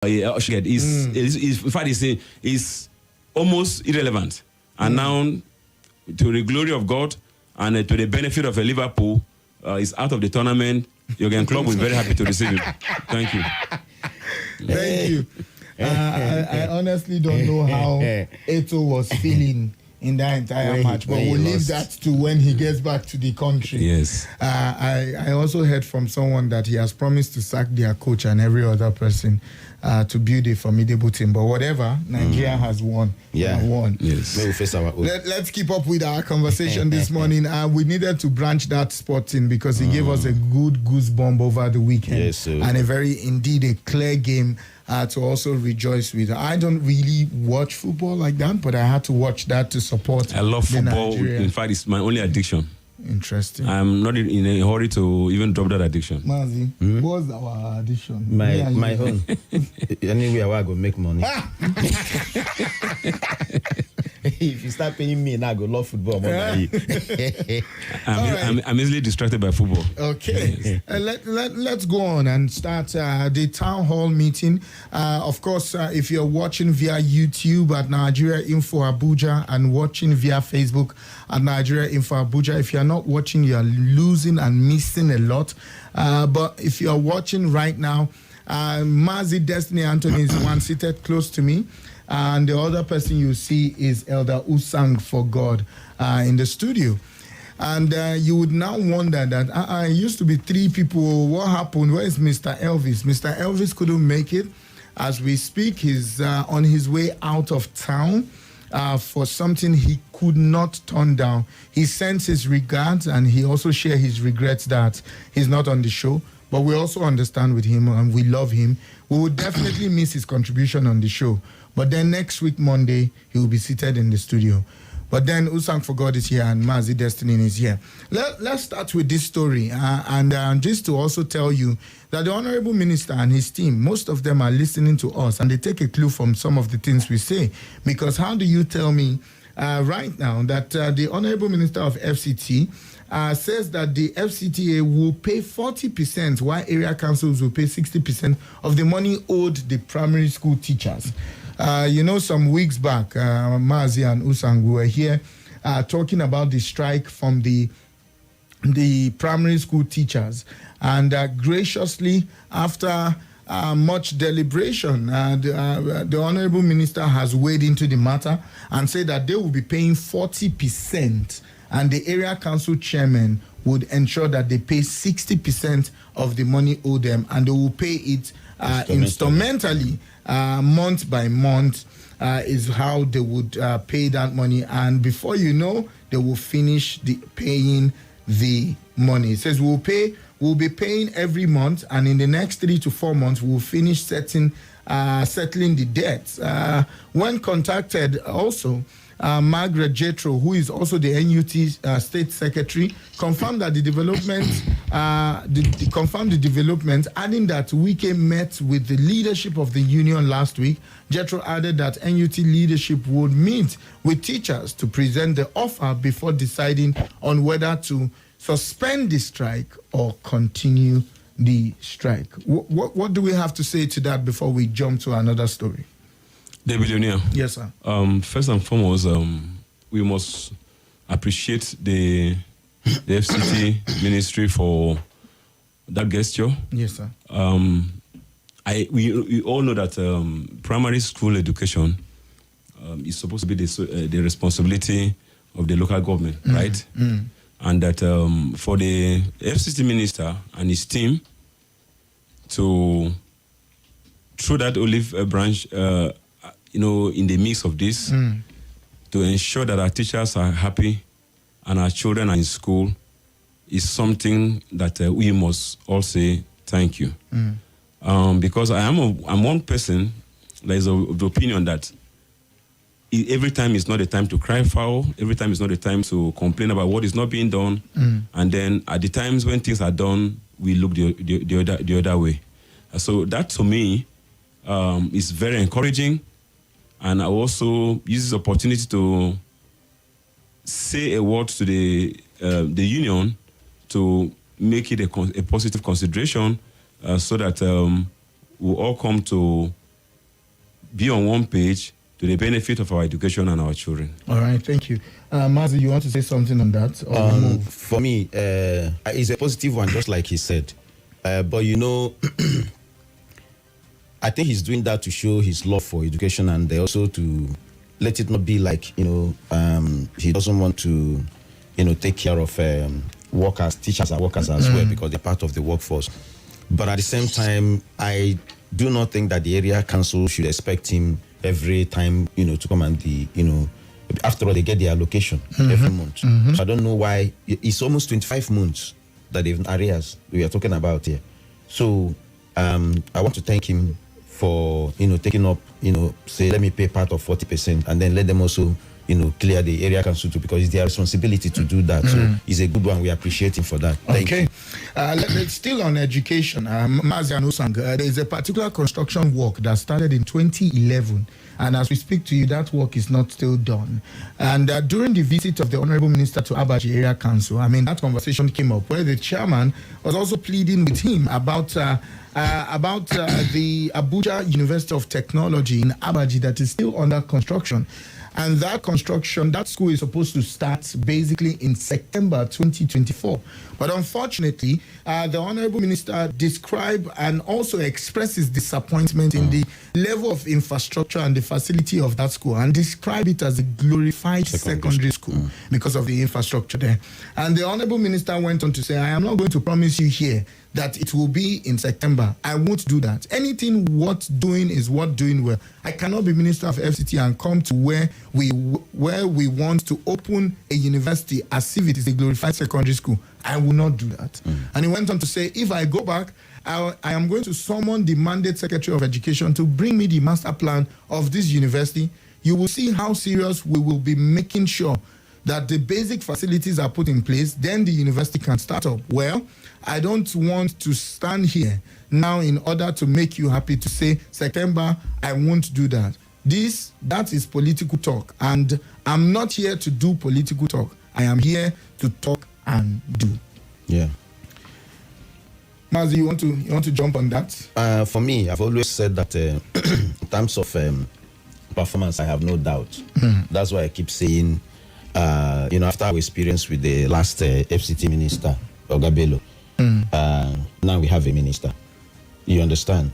in fact, it's almost irrelevant. And now, to the glory of God and to the benefit of Liverpool, is out of the tournament. Jurgen Klopp will be very happy to receive him. Thank you. Thank you. I honestly don't know how Eto'o was feeling in that entire match, but we'll leave that to when he gets back to the country. Yes. I also heard from someone that he has promised to sack their coach and every other person to build a formidable team. But whatever, Nigeria has won. Yeah. Won. Yes. We'll face our own. Let's keep up with our conversation this morning. We needed to branch that spot in because he gave us a good goosebump over the weekend. Yes, and indeed a clear game to also rejoice with. I don't really watch football like that, but I had to watch that to support. I love football. In fact, it's my only addiction. Interesting. I'm not in a hurry to even drop that addiction. Mazi, what's our addiction? My own. Anywhere where I go make money. If you start paying me, now I go love football more than you. I'm easily distracted by football. Okay. Let's go on and start the town hall meeting. Of course, if you're watching via YouTube at Nigeria Info Abuja and watching via Facebook at Nigeria Info Abuja, if you're not watching, you're losing and missing a lot. But if you're watching right now, Mazi Destiny Anthony is one seated close to me. And the other person you see is Elder Usanforgod in the studio. And you would now wonder that it used to be 3 people. What happened? Where is Mr. Elvis? Mr. Elvis couldn't make it. As we speak, he's on his way out of town for something he could not turn down. He sends his regards and he also shares his regrets that he's not on the show. But we also understand with him and we love him. We would definitely miss his contribution on the show. But then next week, Monday, he will be seated in the studio. But then Usanforgod is here and Mazi Destiny is here. Let's start with this story. And just to also tell you that the Honorable Minister and his team, most of them are listening to us and they take a clue from some of the things we say. Because how do you tell me right now that the Honorable Minister of FCT says that the FCTA will pay 40% while area councils will pay 60% of the money owed the primary school teachers. Some weeks back, Mazi and Usang were here talking about the strike from the primary school teachers. And graciously, after much deliberation, the Honorable Minister has weighed into the matter and said that they will be paying 40%, and the area council chairman would ensure that they pay 60% of the money owed them, and they will pay it instrumentally. Month by month is how they would pay that money, and before you know, they will finish paying the money. It says we'll be paying every month, and in the next 3 to 4 months, we'll finish settling the debts. When contacted, also. Margaret Jetro, who is also the NUT State Secretary, confirmed that the development, adding that Wike met with the leadership of the union last week. Jetro added that NUT leadership would meet with teachers to present the offer before deciding on whether to suspend the strike or continue the strike. What do we have to say to that before we jump to another story? The billionaire. Yes, sir. First and foremost, we must appreciate the FCT ministry for that gesture. Yes, sir. We all know that primary school education is supposed to be the responsibility of the local government, right? And that for the FCT minister and his team to through that olive branch, in the mix of this, to ensure that our teachers are happy and our children are in school is something that we must all say thank you. Because I'm one person that is of the opinion that every time is not a time to cry foul, every time is not a time to complain about what is not being done, and then at the times when things are done, we look the other way. So that to me is very encouraging. And I also use this opportunity to say a word to the union to make it a positive consideration so that we'll all come to be on one page to the benefit of our education and our children. All right, thank you. Mazi, you want to say something on that? Or move? For me, it's a positive one, just like he said. But I think he's doing that to show his love for education and also to let it not be like, he doesn't want to, take care of workers, teachers and workers as well, because they're part of the workforce. But at the same time, I do not think that the area council should expect him every time, to come and after all, they get their allocation every month. So I don't know why. It's almost 25 months that they've arrears we are talking about here. So I want to thank him for, taking up, say, let me pay part of 40% and then let them also, clear the area council too, because it's their responsibility to do that. So it's a good one. We appreciate him for that. Thank you. Let's still on education. Mazi and Usang, there is a particular construction work that started in 2011. And as we speak to you, that work is not still done. And during the visit of the Honorable Minister to Abuja Area Council, that conversation came up where the chairman was also pleading with him about the Abuja University of Technology in Abuja that is still under construction. And that construction, that school is supposed to start basically in September 2024. But unfortunately, the Honorable Minister described and also expresses disappointment in the level of infrastructure and the facility of that school and describe it as a glorified secondary school because of the infrastructure there. And the Honorable Minister went on to say, I am not going to promise you here that it will be in September. I won't do that. Anything worth doing is worth doing well. I cannot be Minister of FCT and come to where we want to open a university as if it is a glorified secondary school. I will not do that. And he went on to say, if I go back, I am going to summon the mandate Secretary of Education to bring me the master plan of this university. You will see how serious we will be making sure that the basic facilities are put in place, then the university can start up. Well, I don't want to stand here now in order to make you happy to say, September, I won't do that. That is political talk, and I'm not here to do political talk. I am here to talk and do. Yeah. Mazi, you want to jump on that? For me, I've always said that in terms of performance, I have no doubt. That's why I keep saying, after our experience with the last FCT minister, Ogabelo, now we have a minister. You understand?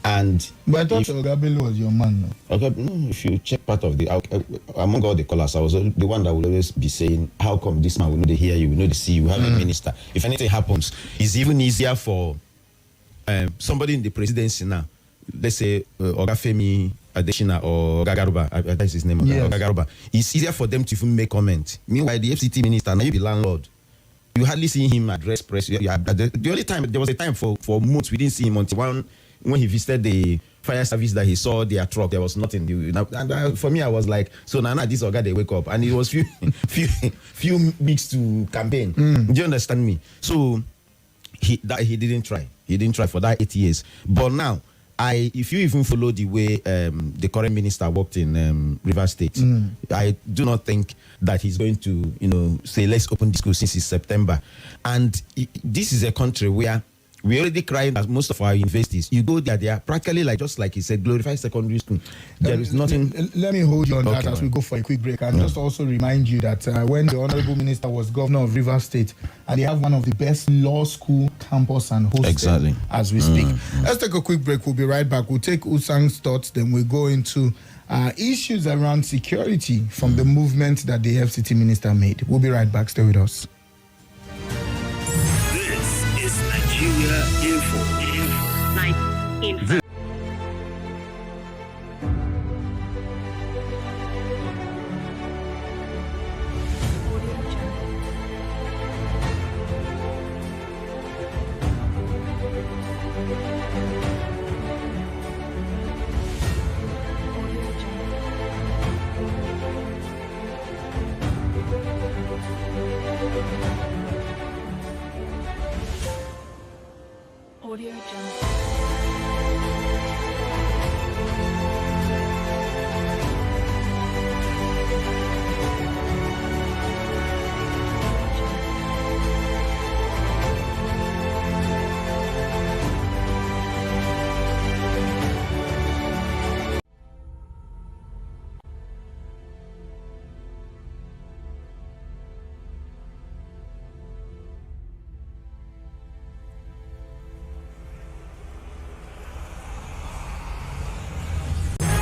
But I thought Ogabelo was your man. No? Okay, if you check part of among all the callers, I was the one that will always be saying, how come this man will know they hear you, will know they see you, have a minister. If anything happens, it's even easier for somebody in the presidency now. Let's say Ogafemi Adeshina or Gagaruba, that's his name, yes. Gagaruba. It's easier for them to even make comment. Meanwhile, the FCT minister, now you be landlord. You hardly see him address press. The only time, there was a time for months we didn't see him until when he visited the fire service that he saw their truck, there was nothing. And for me, I was like, so now this guy, they wake up. And it was few weeks to campaign. Do you understand me? So he didn't try. He didn't try for that 8 years. But now, if you even follow the way the current minister worked in Rivers State, I do not think that he's going to, say, let's open the school since it's September. And this is a country where we already crying at most of our universities. You go there, they are practically just like he said, glorified secondary school. There is nothing. Let me hold you on that as we go for a quick break. And just also remind you that when the Honorable Minister was governor of Rivers State, and they have one of the best law school campus and hostel as we speak. Let's take a quick break. We'll be right back. We'll take Usang's thoughts, then we'll go into issues around security from the movement that the FCT minister made. We'll be right back. Stay with us. Nigeria Info. Audio Jungle.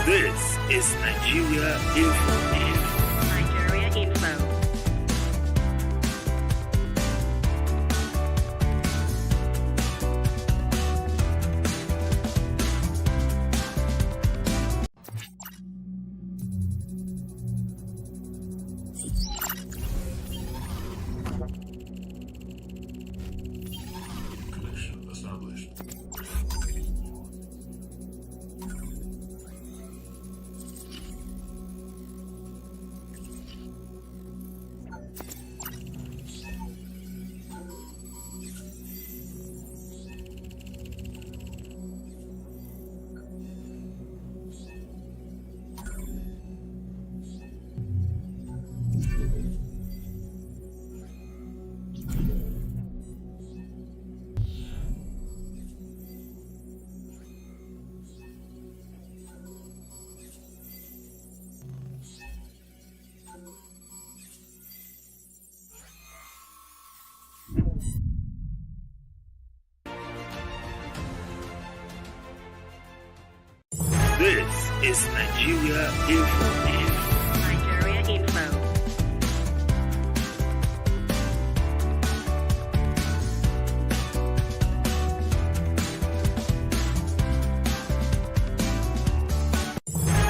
This is Nigeria Info. Nigeria Info. This is Nigeria Info. Nigeria Info.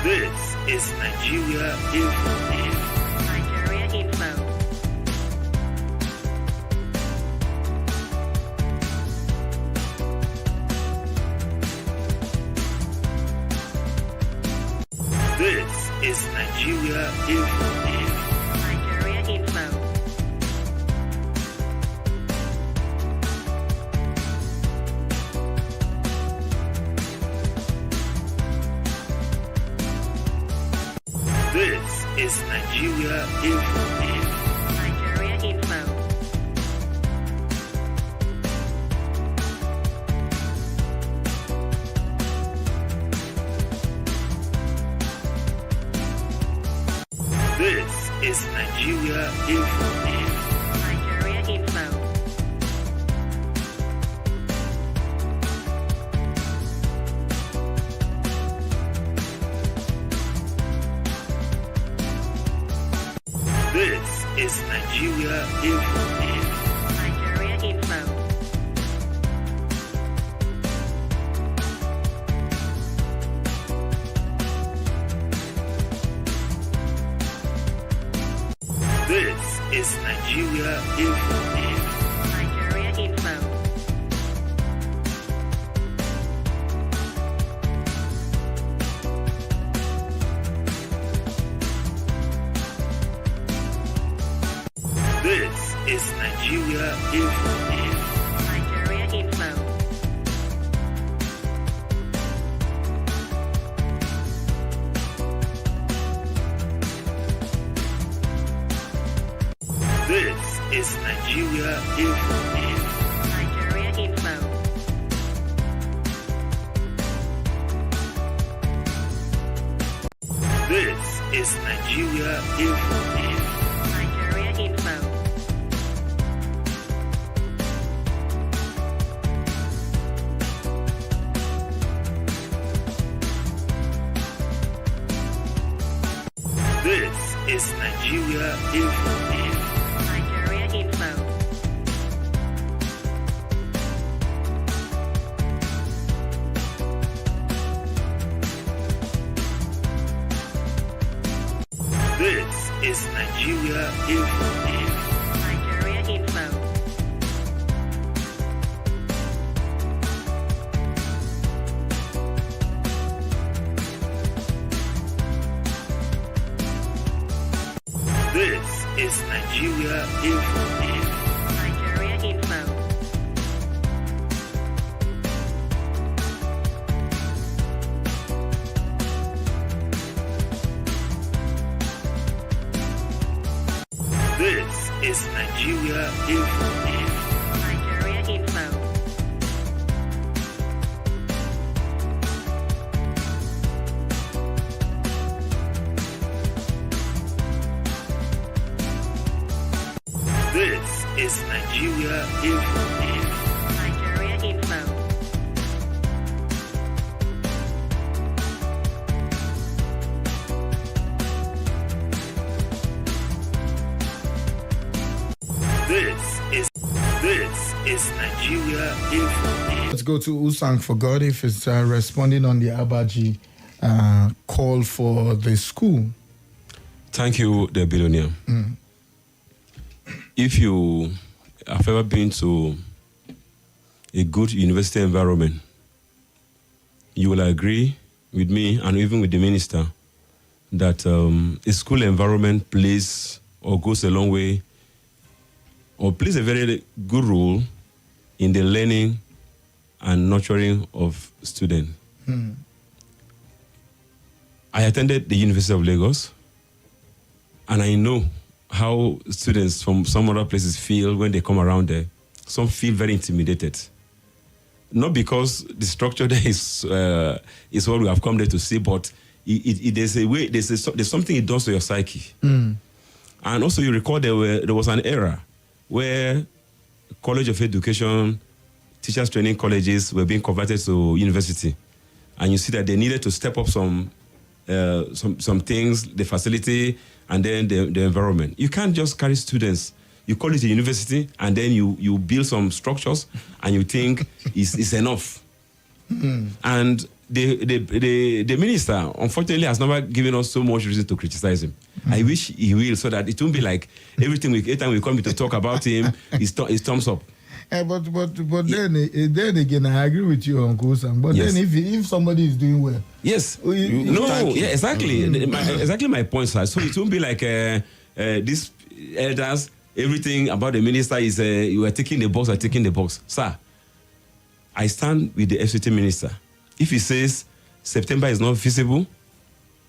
This is Nigeria Info. Nigeria Info. This is Nigeria Info. Nigeria Info. This is Nigeria Info. Nigeria Info. This is Nigeria Info. Nigeria Info. This is Nigeria Info. Nigeria Info. This is Nigeria Info. Nigeria Info. This is Nigeria Info. Nigeria Info. This is Nigeria Info. Nigeria Info. This is Nigeria Info. Nigeria Info. This is Nigeria Info. Nigeria Info. This is Nigeria Info. Nigeria Info. This is Nigeria Info. Nigeria Info. This is Nigeria Info. Nigeria Info. This is Nigeria Info. Nigeria Info. is Nigeria Info. Let's go to Usanforgod if it's responding on the Abaji call for the school. Thank you, the billionaire. If you have ever been to a good university environment, you will agree with me and even with the minister that a school environment plays or goes a long way or plays a very good role in the learning and nurturing of students. I attended the University of Lagos, and I know how students from some other places feel when they come around there. Some feel very intimidated. Not because the structure there is what we have come there to see, but there's a way, there's something it does to your psyche. And also you recall there was an era where College of Education, teachers training colleges were being converted to university. And you see that they needed to step up some things, the facility, and then the environment. You can't just carry students. You call it a university, and then you build some structures, and you think it's enough. And the minister, unfortunately, has never given us so much reason to criticize him. I wish he will, so that it won't be like every time we come to talk about him, it's thumbs up. But then again, I agree with you, Uncle Sam. But Yes. then if somebody is doing well, Exactly. Exactly my point, sir. So it won't be like these elders, everything about the minister is you are taking the box, Sir, I stand with the FCT minister. If he says September is not feasible,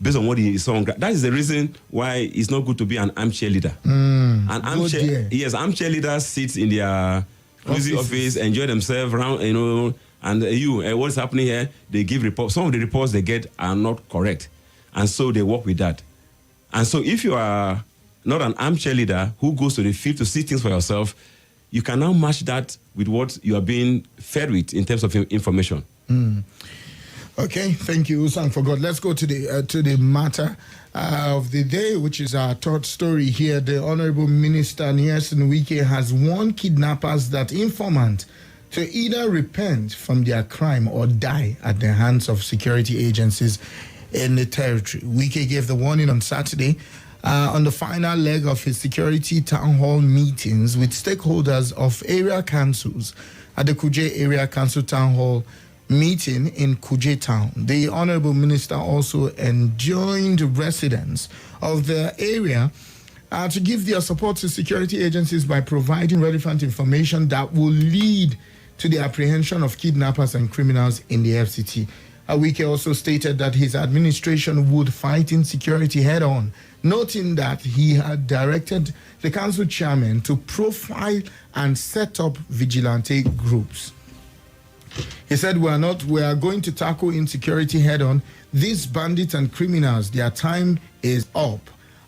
based on what he saw on that is the reason why it's not good to be an armchair leader. An armchair leaders sit in their cozy office, enjoy themselves around, and what's happening here, they give reports. Some of the reports they get are not correct. And so they work with that. And so if you are not an armchair leader who goes to the field to see things for yourself, you can now match that with what you are being fed with in terms of information. Okay, thank you, Usanforgod. Let's go to the matter of the day, which is our third story here. The Honorable Minister Wike has warned kidnappers that informants to either repent from their crime or die at the hands of security agencies in the territory. Wike gave the warning on Saturday on the final leg of his security town hall meetings with stakeholders of area councils at the Kuje Area Council Town Hall meeting in Kuje Town. The Honorable Minister also enjoined residents of the area to give their support to security agencies by providing relevant information that will lead to the apprehension of kidnappers and criminals in the FCT. Wike also stated that his administration would fight insecurity head-on, noting that he had directed the council chairman to profile and set up vigilante groups. He said, we are going to tackle insecurity head-on. These bandits and criminals, their time is up.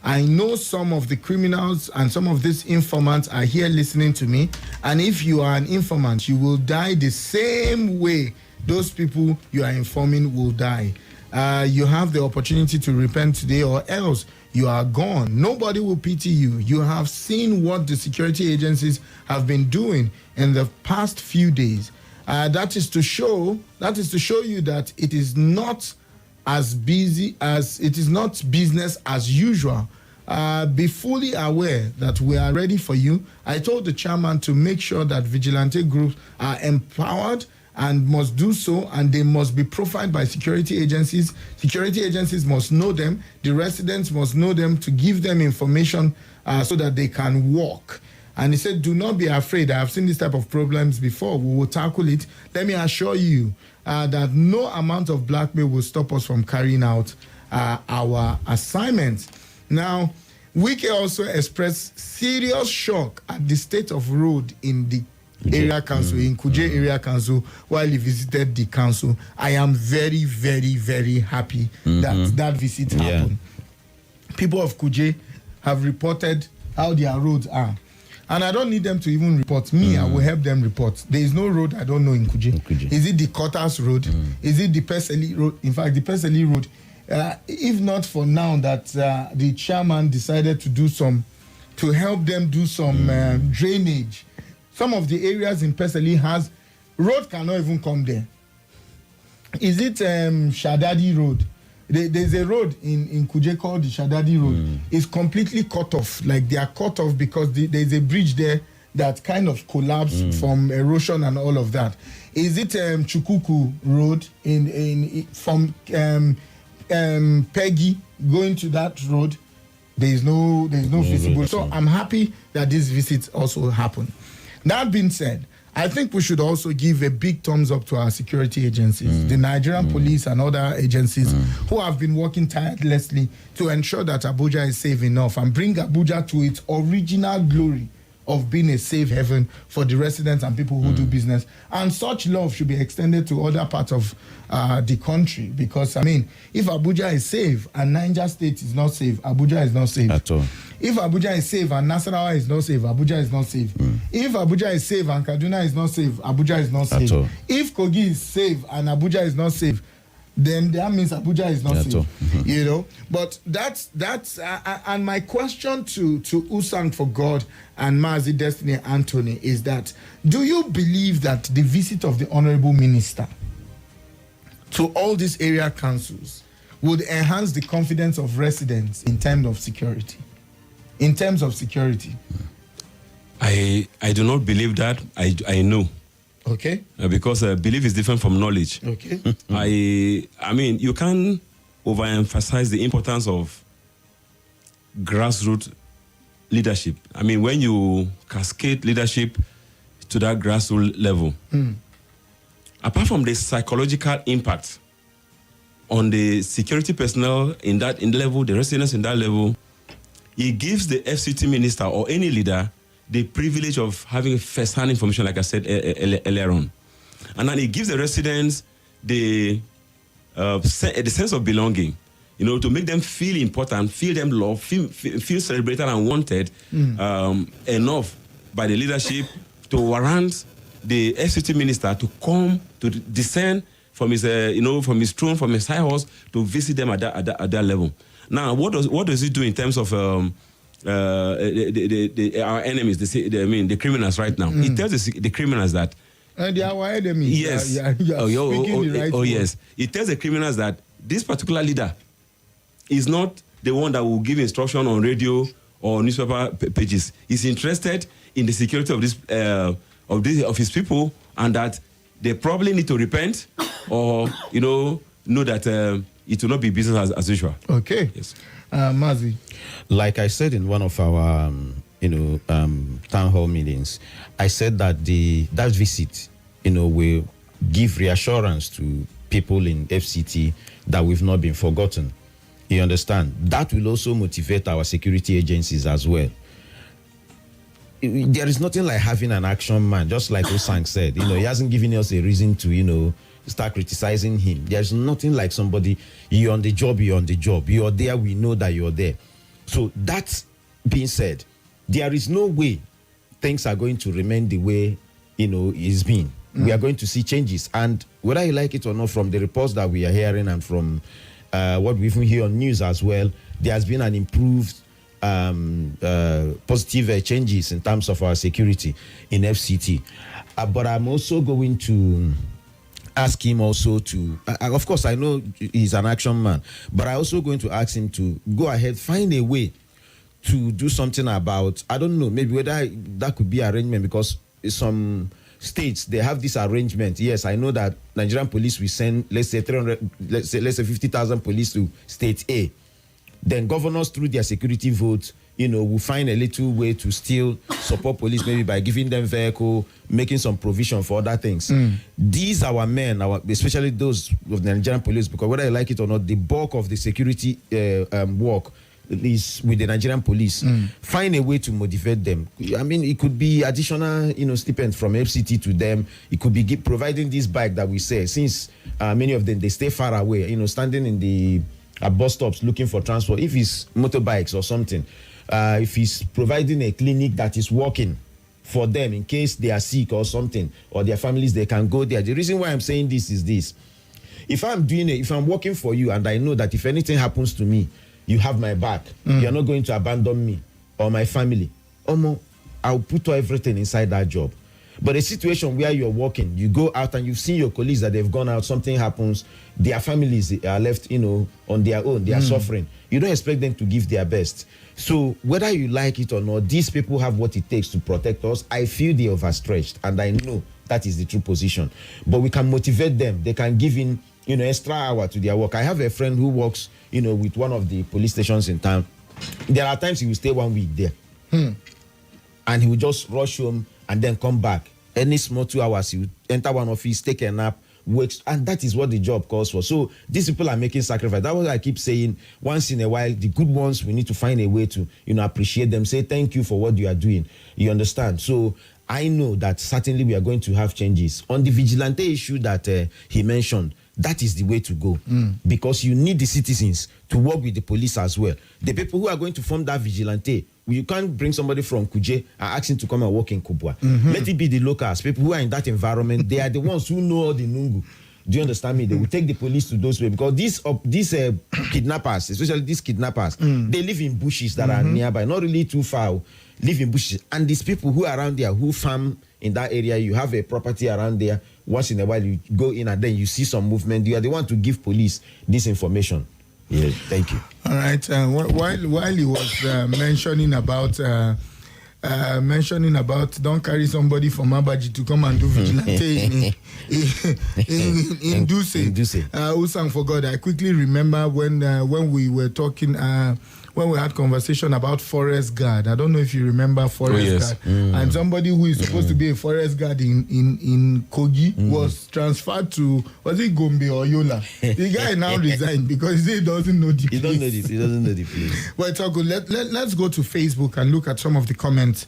I know some of the criminals and some of these informants are here listening to me. And if you are an informant, you will die the same way those people you are informing will die. You have the opportunity to repent today or else you are gone. Nobody will pity you. You have seen what the security agencies have been doing in the past few days. That is to show you that it is not as busy as it is not business as usual. Be fully aware that we are ready for you. I told the chairman to make sure that vigilante groups are empowered and must do so, and they must be profiled by security agencies. Security agencies must know them. The residents must know them to give them information so that they can walk. And he said, do not be afraid. I have seen this type of problems before. We will tackle it. Let me assure you that no amount of blackmail will stop us from carrying out our assignments. Now, Wike also expressed serious shock at the state of road in the area council, in Kuje Area Council, while he visited the council. I am very, very, very happy that visit happened. People of Kuje have reported how their roads are. And I don't need them to even report me. I will help them report. There is no road I don't know in Kuje. Is it the Quarters Road? Is it the Peseli Road? In fact, the Peseli Road, if not for now that the chairman decided to help them do some drainage, Some of the areas in Peseli has road cannot even come there. Is it Shadadi Road? There's a road in Kuje called the Shadadi Road. It's completely cut off. Like they are cut off because there's a bridge there that kind of collapsed from erosion and all of that. Is it Chukuku Road from Peggy going to that road? There's no visible. So I'm happy that this visit also happened. That being said, I think we should also give a big thumbs up to our security agencies, the Nigerian police and other agencies who have been working tirelessly to ensure that Abuja is safe enough and bring Abuja to its original glory of being a safe haven for the residents and people who do business. And such love should be extended to other parts of the country because, I mean, if Abuja is safe and Niger State is not safe, Abuja is not safe. At all. If Abuja is safe and Nasarawa is not safe, Abuja is not safe. If Abuja is safe and Kaduna is not safe, Abuja is not safe. If Kogi is safe and Abuja is not safe, then that means Abuja is not safe. You know, but that's and my question to Usanforgod and Mazi Destiny Anthony is that, do you believe that the visit of the Honorable Minister to all these area councils would enhance the confidence of residents in terms of security? In terms of security, I do not believe that. I know. Okay. Because belief is different from knowledge. Okay. I mean, you can't overemphasize the importance of grassroots leadership. I mean, when you cascade leadership to that grassroots level, apart from the psychological impact on the security personnel in that level, the residents in that level, it gives the FCT minister or any leader the privilege of having first-hand information, like I said earlier on. And then it gives the residents the sense of belonging, you know, to make them feel important, feel them loved, feel celebrated and wanted enough by the leadership to warrant the FCT minister to come, to descend from his, from his throne, from his high horse, to visit them at that level. Now, what does it do in terms of our enemies? The criminals right now. It tells the criminals that they are our enemies. Yes. Yes. It tells the criminals that this particular leader is not the one that will give instruction on radio or newspaper pages. He's interested in the security of of his people, and that they probably need to repent or know that it will not be business as usual. Okay. Yes. Mazi. Like I said in one of our town hall meetings, I said that that visit will give reassurance to people in FCT that we've not been forgotten. You understand? That will also motivate our security agencies as well. There is nothing like having an action man, just like Osang said. He hasn't given us a reason to start criticizing him. There's nothing like somebody, you're on the job. You're there, we know that you're there. So that being said, there is no way things are going to remain the way it's been. We are going to see changes, and whether you like it or not, from the reports that we are hearing and from what we even hear on news as well, there has been an improved positive changes in terms of our security in FCT. But I'm also going to ask him also to, of course, I know he's an action man, but I'm also going to ask him to go ahead, find a way to do something about, I don't know, maybe whether that could be arrangement, because some states, they have this arrangement. Yes, I know that Nigerian police will send, let's say 50,000 police to state A. Then governors, through their security votes, will find a little way to still support police, maybe by giving them vehicle, making some provision for other things. These our men, especially those of the Nigerian police, because whether you like it or not, the bulk of the security work is with the Nigerian police. Find a way to motivate them. I mean, it could be additional, stipend from FCT to them. It could be providing this bike that we say, since many of them, they stay far away, standing in the bus stops looking for transport. If it's motorbikes or something, if he's providing a clinic that is working for them in case they are sick or something, or their families, they can go there. The reason why I'm saying this is this: if I'm working for you and I know that if anything happens to me, you have my back, you're not going to abandon me or my family, I'll put everything inside that job. But a situation where you're working, you go out and you've seen your colleagues that they've gone out, something happens, their families are left, on their own, they are suffering. You don't expect them to give their best. So whether you like it or not, these people have what it takes to protect us. I feel they overstretched, and I know that is the true position. But we can motivate them. They can give in, extra hour to their work. I have a friend who works, with one of the police stations in town. There are times he will stay 1 week there. And he will just rush home and then come back. Any small 2 hours, he will enter one office, take a nap, works, and that is what the job calls for. So these people are making sacrifice. That's what I keep saying. Once in a while, the good ones, we need to find a way to, appreciate them. Say thank you for what you are doing. You understand? So I know that certainly we are going to have changes. On the vigilante issue that he mentioned, that is the way to go. Because you need the citizens to work with the police as well. The people who are going to form that vigilante, you can't bring somebody from Kuje and ask him to come and work in Kubwa. Let it be the locals, people who are in that environment. They are the ones who know all the Nungu. Do you understand me? They will take the police to those ways, because these kidnappers, especially these kidnappers, they live in bushes that are nearby, not really too far, live in bushes. And these people who are around there, who farm in that area, you have a property around there, once in a while you go in and then you see some movement, you are the one to give police this information. Yeah, thank you. All right. While he was mentioning about don't carry somebody from Abaji to come and do vigilante in Duse. Usanforgod. I quickly remember when we were talking. When we had conversation about forest guard. I don't know if you remember forest guard. And somebody who is supposed to be a forest guard in Kogi was transferred to, was it Gombe or Yola? The guy now resigned because he doesn't know the place. He doesn't know the place. Well, it's all good. Let's go to Facebook and look at some of the comments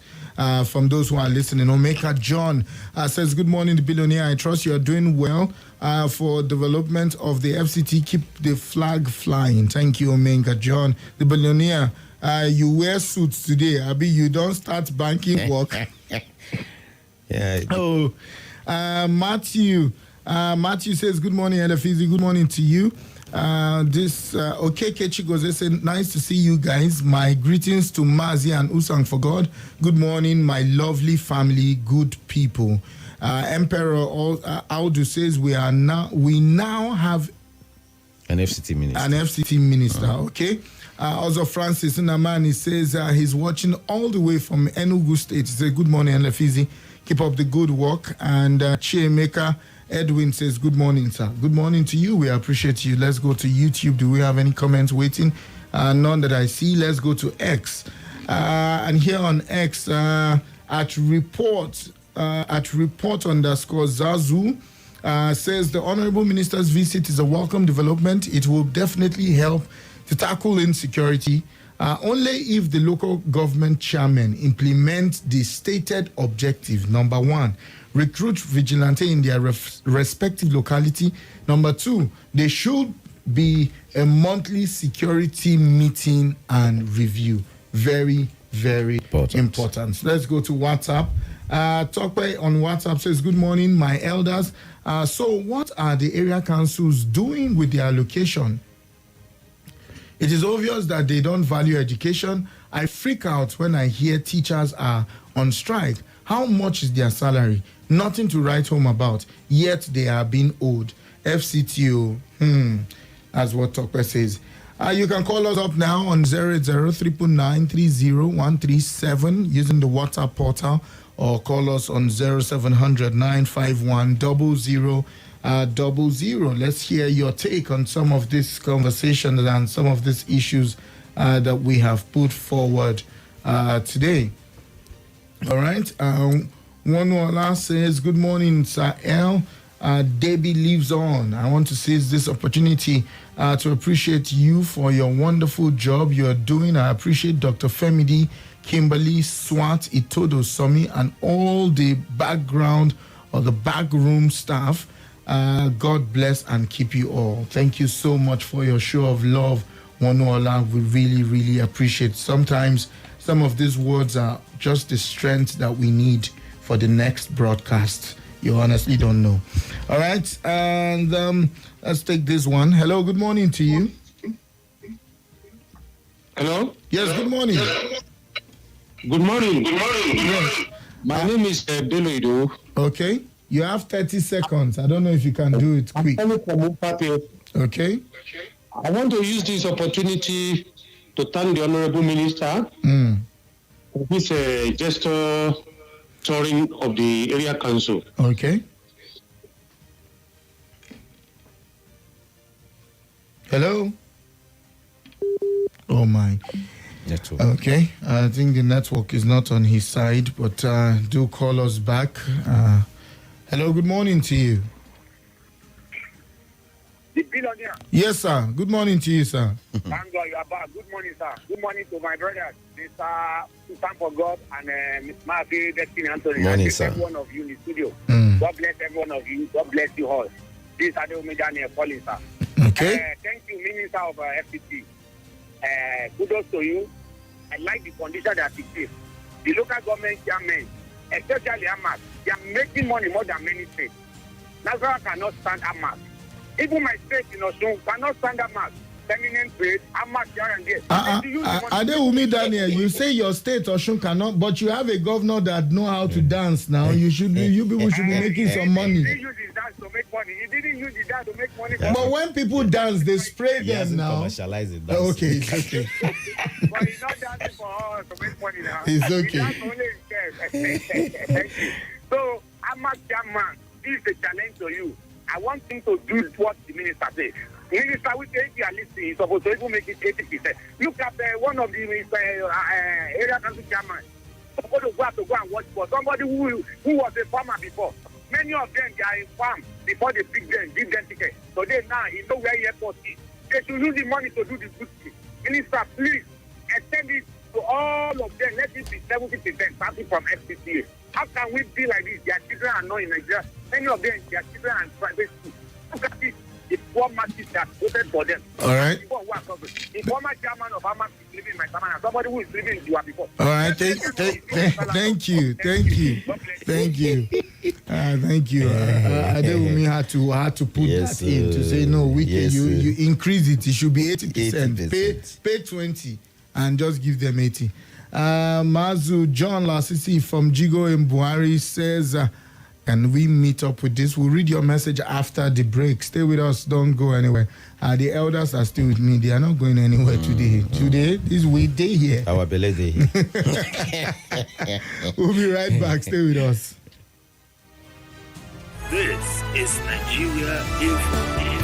from those who are listening. Omeka John says, good morning, the billionaire. I trust you are doing well. For development of the FCT, keep the flag flying. Thank you, Omega John. The billionaire, you wear suits today. Abi, you don't start banking work. Yeah. Oh, Matthew says, good morning, Effizy. Good morning to you. Okeke Chigoze said, nice to see you guys. My greetings to Mazi and Usanforgod. Good morning, my lovely family, good people. Emperor Audu says we now have an FCT minister. Okay. Also Francis Namani says he's watching all the way from Enugu State. He says, good morning, Effizy. Keep up the good work. And Chiemeka Edwin says, good morning, sir. Good morning to you. We appreciate you. Let's go to YouTube. Do we have any comments waiting? None that I see. Let's go to X. And here on X, at report _Zazu says the Honorable Minister's visit is a welcome development. It will definitely help to tackle insecurity only if the local government chairmen implement the stated objective. Number 1, recruit vigilante in their respective locality. Number 2, there should be a monthly security meeting and review. Very, very important. Let's go to WhatsApp. Tokwe on WhatsApp says, good morning, my elders. So what are the area councils doing with their allocation? It is obvious that they don't value education. I freak out when I hear teachers are on strike. How much is their salary? Nothing to write home about, yet they are being owed. FCTO, that's what Tokwe says. You can call us up now on 08039903137 using the WhatsApp portal, or call us on 0700 951 0000. Let's hear your take on some of this conversation and some of these issues that we have put forward today. All right. One says, good morning, Sir L. Debbie lives on. I want to seize this opportunity to appreciate you for your wonderful job you're doing. I appreciate Dr. Femidi, Kimberly, Swat, Itodo, Somi, and all the background or the backroom staff. God bless and keep you all. Thank you so much for your show of love, Wanuola. We really, really appreciate. Sometimes some of these words are just the strength that we need for the next broadcast. You honestly don't know. All right, and let's take this one. Hello, good morning to you. Hello? Yes, good morning. Good morning. Yes. My name is Bello Ido. Okay. You have 30 seconds. I don't know if you can do it quick. I'm from Upape. Okay. I want to use this opportunity to thank the Honorable Minister for this gesture touring of the area council. Okay. Hello? Oh, my. Network. Okay. I think the network is not on his side, but do call us back. Hello, good morning to you. The billionaire. Yes, sir. Good morning to you, sir. Thank God you are back. Good morning, sir. Good morning to my brothers, Mr. Usanforgod and Ms. Marty, Destiny Anthony. Morning, I sir. every one of you in the studio. Mm. God bless every one of you. God bless you all. This is Adeomi Daniel calling, sir. Okay. Thank you, Minister of FCT. Kudos to you. I like the condition that it is. The local government chairmen, especially Amas, they are making money more than many states. Nazara cannot stand Amas. Even my state in Osun cannot stand Amas. Feminine trade, Amas here and there. Adeomi Daniel, you say your state Osun cannot, but you have a governor that know how to dance now. You people should be making some money. He didn't use his dance to make money. He didn't use his dance to make money. But when people dance, they spray He them hasn't now. commercialized it. Okay, it's okay. But he's not dancing for us to make money now. It's okay. He dance only himself. Thank you. So, Amas Chairman, this is a challenge to you. I want him to do what the minister says. Minister, we say if you are listening, he's supposed to even make it 80%. Look at one of the area council chairman. Somebody who has to go and watch for somebody who was a farmer before. Many of them, they are in farm before they pick them, give them tickets. So they now, you know where airport is. They should use the money to do the good thing. Minister, please, extend it to all of them. Let it be 70% starting from FCTA. How can we be like this? Their children are not in Nigeria. Many of them, their children are in private school. Look at this. The poor masses that voted for them. All right. The former chairman of Hamas is living in my town. Somebody who is living in Jua before. All right. Thank you. Thank you. Thank you. Thank you. Adeomi had to put Yes, that in to say no. yes, you increase it. It should be 80%. 80%. Pay 20 and just give them 80. Mazu John Lasisi from Jigo in Buhari says, can we meet up with this? We'll read your message after the break. Stay with us. Don't go anywhere. The elders are still with me. They are not going anywhere today. Today, this week, they here. Our belly day. We'll be right back. Stay with us. This is Nigeria Info.